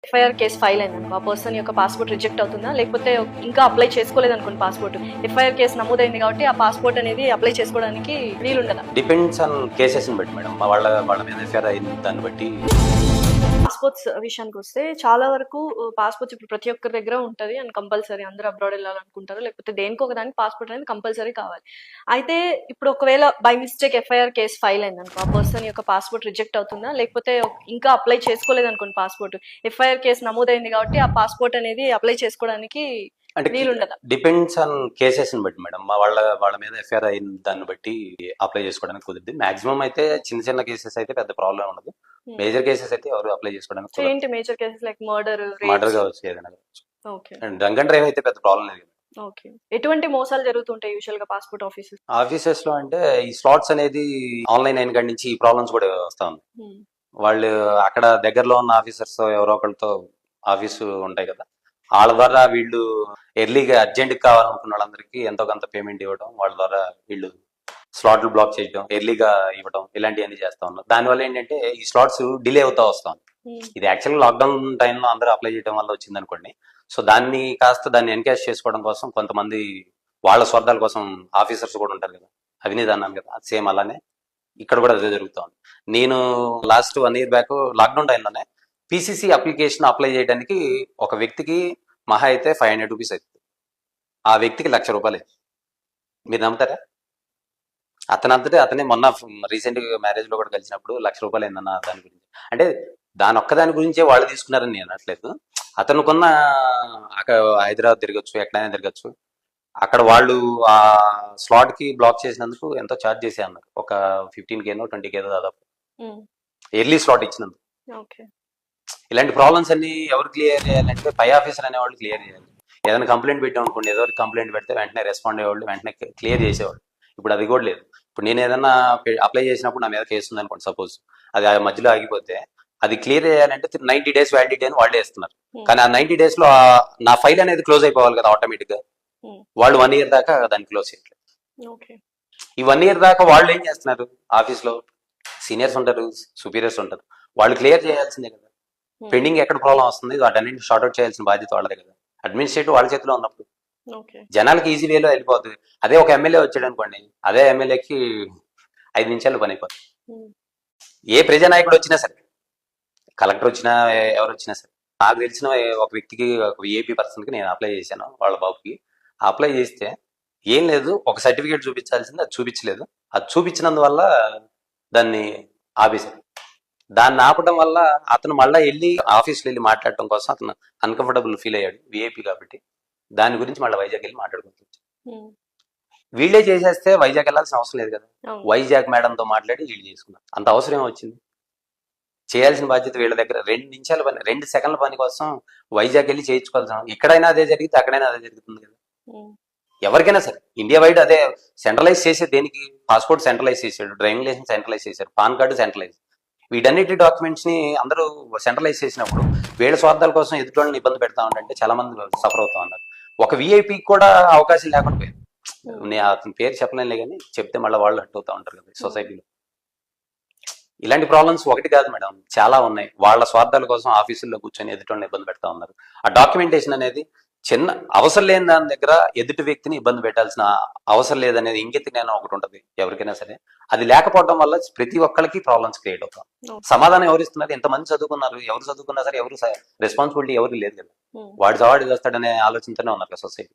FIR case file అయిందనుకో, ఆ person యొక్క పాస్పోర్ట్ రిజెక్ట్ అవుతుందా, లేకపోతే ఇంకా అప్లై చేసుకోలేదు అనుకోండి పాస్పోర్ట్, ఎఫ్ఐఆర్ కేసు నమోదైంది కాబట్టి ఆ పాస్పోర్ట్ అనేది అప్లై చేసుకోవడానికి వీలుండదా? డిపెండ్స్ ఆన్ కేసెస్ ని బట్టి మేడం, వాళ్ళ మీద ఎఫ్ఐఆర్ అయిన దాన్ని బట్టి. పాస్పోర్ట్స్ విషయానికి వస్తే చాలా వరకు పాస్పోర్ట్స్ ఇప్పుడు ప్రతి ఒక్కరి దగ్గర ఉంటది అండ్ కంపల్సరీ అందరూ అబ్రాడ్ వెళ్ళాలనుకుంటారు, లేకపోతే దేనికో ఒక దానికి పాస్పోర్ట్ అనేది కంపల్సరీ కావాలి. అయితే ఇప్పుడు ఒకవేళ by mistake FIR case file అయింది అనుకో, ఆ పర్సన్ యొక్క పాస్పోర్ట్ రిజెక్ట్ అవుతుందా, లేకపోతే ఇంకా అప్లై చేసుకోలేదు అనుకోండి పాస్పోర్ట్, ఎఫ్ఐఆర్ కేసు నమోదైంది కాబట్టి ఆ పాస్పోర్ట్ అనేది అప్లై చేసుకోవడానికి అంటే వీలుండదా? డిపెండ్స్ ఆన్ కేసెస్ ని బట్టి మేడం, వాళ్ళ మీద ఎఫ్ఐఆర్ అయిన దాన్ని బట్టి అప్లై చేసుకోవడానికి కుదిరింది. మాక్సిమం అయితే చిన్న చిన్న కేసెస్ అయితే పెద్ద ప్రాబ్లం ఉండదు. మేజర్ కేసెస్ అయితే ఎవరు అప్లై చేసుకోవడానికి కుదరదు. ఏంటి మేజర్ కేసెస్ లైక్ మర్డర్ కావచ్చు, ఏదైనా కావచ్చు. ఓకే డ్రంక్ అండ్ డ్రైవ్ అయితే పెద్ద ప్రాబ్లం లేదు. ఓకే. ఎటువంటి మోసాలు జరుగుతుంటాయి యూజువల్ గా పాస్పోర్ట్ ఆఫీసెస్ లో అంటే ఈ స్లాట్స్ అనేది ఆన్లైన్ అయిన కాడి నుంచి ఈ ప్రాబ్లమ్స్ కూడా వస్తా ఉంది. వాళ్ళు అక్కడ దగ్గరలో ఉన్న ఆఫీసర్స్ ఎవరో ఒకరితో ఆఫీసు ఉంటాయి కదా, వాళ్ళ ద్వారా వీళ్ళు ఎర్లీగా అర్జెంట్ కావాలనుకున్న వాళ్ళందరికీ ఎంతో కొంత పేమెంట్ ఇవ్వడం, వాళ్ళ ద్వారా వీళ్ళు స్లాట్లు బ్లాక్ చేయడం, ఎర్లీగా ఇవ్వడం, ఇలాంటివన్నీ చేస్తా ఉన్నారు. దానివల్ల ఏంటంటే ఈ స్లాట్స్ డిలే అవుతా వస్తాం. ఇది యాక్చువల్గా లాక్డౌన్ టైంలో అందరూ అప్లై చేయడం వల్ల వచ్చింది అనుకోండి. సో దాన్ని ఎన్కాష్ చేసుకోవడం కోసం కొంతమంది వాళ్ళ స్వార్థాల కోసం ఆఫీసర్స్ కూడా ఉంటారు కదా, అవినీతి అన్నాను కదా, సేమ్ అలానే ఇక్కడ కూడా అదే జరుగుతుంది. నేను లాస్ట్ 1 year బ్యాక్ లాక్డౌన్ టైంలోనే పీసీసీ అప్లికేషన్ అప్లై చేయడానికి ఒక వ్యక్తికి మహా అయితే 500 రూపీస్ అవుతుంది. ఆ వ్యక్తికి ₹1,00,000. మీరు నమ్ముతారా? అతనే మొన్న రీసెంట్ మ్యారేజ్ లో కూడా కలిసినప్పుడు ₹1,00,000 అయిందన్న దాని గురించి. అంటే దాని ఒక్కదాని గురించే వాళ్ళు తీసుకున్నారని నేను అనట్లేదు. అతనుకున్న అక్కడ హైదరాబాద్ తిరగచ్చు, ఎక్కడైనా తిరగచ్చు, అక్కడ వాళ్ళు ఆ స్లాట్ కి బ్లాక్ చేసినందుకు ఎంతో ఛార్జ్ చేసే అన్నారు. ఒక 15K 20K దాదాపు ఎర్లీ స్లాట్ ఇచ్చినందుకు. ఇలాంటి ప్రాబ్లమ్స్ అన్ని ఎవరు క్లియర్ చేయాలంటే పై ఆఫీసర్ అనేవాళ్ళు క్లియర్ చేయాలి. ఏదైనా కంప్లైంట్ పెట్టాం అనుకోండి, ఏదో కంప్లైంట్ పెడితే వెంటనే రెస్పాండ్ అయ్యేవాళ్ళు, వెంటనే క్లియర్ చేసేవాళ్ళు. ఇప్పుడు అది కూడా లేదు. ఇప్పుడు నేను ఏదైనా అప్లై చేసినప్పుడు నా మీద కేసు ఉంది అనుకోండి, సపోజ్ అది ఆ మధ్యలో ఆగిపోతే అది క్లియర్ చేయాలంటే 90 days వ్యాలిడిటీ అని వాళ్ళే ఇస్తున్నారు. కానీ ఆ 90 days లో నా ఫైల్ అనేది క్లోజ్ అయిపోవాలి కదా ఆటోమేటిక్ గా. వాళ్ళు 1 year దాకా దాన్ని క్లోజ్ చేయట్లేదు. ఈ 1 year దాకా వాళ్ళు ఏం చేస్తున్నారు, ఆఫీస్ లో సీనియర్స్ ఉంటారు, సుపీరియర్స్ ఉంటారు, వాళ్ళు క్లియర్ చేయాల్సిందే కదా. పెండింగ్ ఎక్కడ ప్రాబ్లం వస్తుంది వాటన్నింటి షార్ట్అవుట్ చేయాల్సిన బాధ్యత వాళ్ళదే కదా. అడ్మినిస్ట్రేటివ్ వాళ్ళ చేతిలో ఉన్నప్పుడు జనాలకి ఈజీ వేలో వెళ్ళిపోతుంది. అదే ఒక ఎమ్మెల్యే వచ్చాడు అనుకోండి, అదే ఎమ్మెల్యేకి 5 నిమిషాలు పని అయిపోతుంది. ఏ ప్రజానాయకుడు వచ్చినా సరే, కలెక్టర్ వచ్చినా ఎవరు వచ్చినా సరే, నాకు తెలిసిన ఒక వ్యక్తికి, ఒక విఐపీ పర్సన్ కి నేను అప్లై చేశాను, వాళ్ళ బాబుకి. అప్లై చేస్తే ఏం లేదు, ఒక సర్టిఫికేట్ చూపించాల్సింది, అది చూపించలేదు. అది చూపించినందువల్ల దాన్ని ఆపేశారు. దాన్ని ఆపడం వల్ల అతను మళ్ళీ వెళ్ళి ఆఫీస్లో వెళ్ళి మాట్లాడటం కోసం అతను అన్కంఫర్టబుల్ ఫీల్ అయ్యాడు, విఐపీ కాబట్టి. దాని గురించి మళ్ళీ వైజాగ్ వెళ్ళి మాట్లాడుకుంటుంది. వీళ్ళే చేసేస్తే వైజాగ్ వెళ్ళాల్సిన అవసరం లేదు కదా. వైజాగ్ మేడంతో మాట్లాడి వీళ్ళు చేసుకున్నారు. అంత అవసరం ఏమొచ్చింది? చేయాల్సిన బాధ్యత వీళ్ళ దగ్గర. 2 నిమిషాల పని, 2 సెకండ్ల పని కోసం వైజాగ్ వెళ్ళి చేయించుకోవాల్సిన, ఎక్కడైనా అదే జరిగితే అక్కడైనా అదే జరుగుతుంది కదా. ఎవరికైనా సరే ఇండియా వైడ్ అదే సెంట్రలైజ్ చేసే. దేనికి? పాస్పోర్ట్ సెంట్రలైజ్ చేశాడు, డ్రైవింగ్ లైసెన్స్ సెంట్రలైజ్ చేశారు, పాన్ కార్డు సెంట్రలైజ్. వీటన్నిటి డాక్యుమెంట్స్ ని అందరూ సెంట్రలైజ్ చేసినప్పుడు వీళ్ళ స్వార్థాల కోసం ఎదుటి ఇబ్బంది పెడతా ఉంటే చాలా మంది సఫర్ అవుతా ఉన్నారు. ఒక విఐపి కూడా అవకాశం లేకుండా పోయింది. నేను అతని పేరు చెప్పలేనులే, కానీ చెప్తే మళ్ళీ వాళ్ళు హట్ అవుతా ఉంటారు కదా సొసైటీలో. ఇలాంటి ప్రాబ్లమ్స్ ఒకటి కాదు మేడం, చాలా ఉన్నాయి. వాళ్ళ స్వార్థాల కోసం ఆఫీసుల్లో కూర్చొని ఎదుటి ఇబ్బంది పెడతా ఉన్నారు. ఆ డాక్యుమెంటేషన్ అనేది చిన్న అవసరం లేని దాని దగ్గర ఎదుటి వ్యక్తిని ఇబ్బంది పెట్టాల్సిన అవసరం లేదనేది ఇంగిత జ్ఞానం ఒకటి ఉంటుంది ఎవరికైనా సరే. అది లేకపోవడం వల్ల ప్రతి ఒక్కరికి ప్రాబ్లమ్స్ క్రియేట్ అవుతాం. సమాధానం ఎవరు ఇస్తున్నారు? ఎంతమంది చదువుకున్నారు, ఎవరు చదువుకున్నా సరే ఎవరు రెస్పాన్సిబిలిటీ ఎవరు లేదు కదా. వాడు సవాడి చేస్తాడనే ఆలోచనతోనే ఉన్నారు కదా సొసైటీ.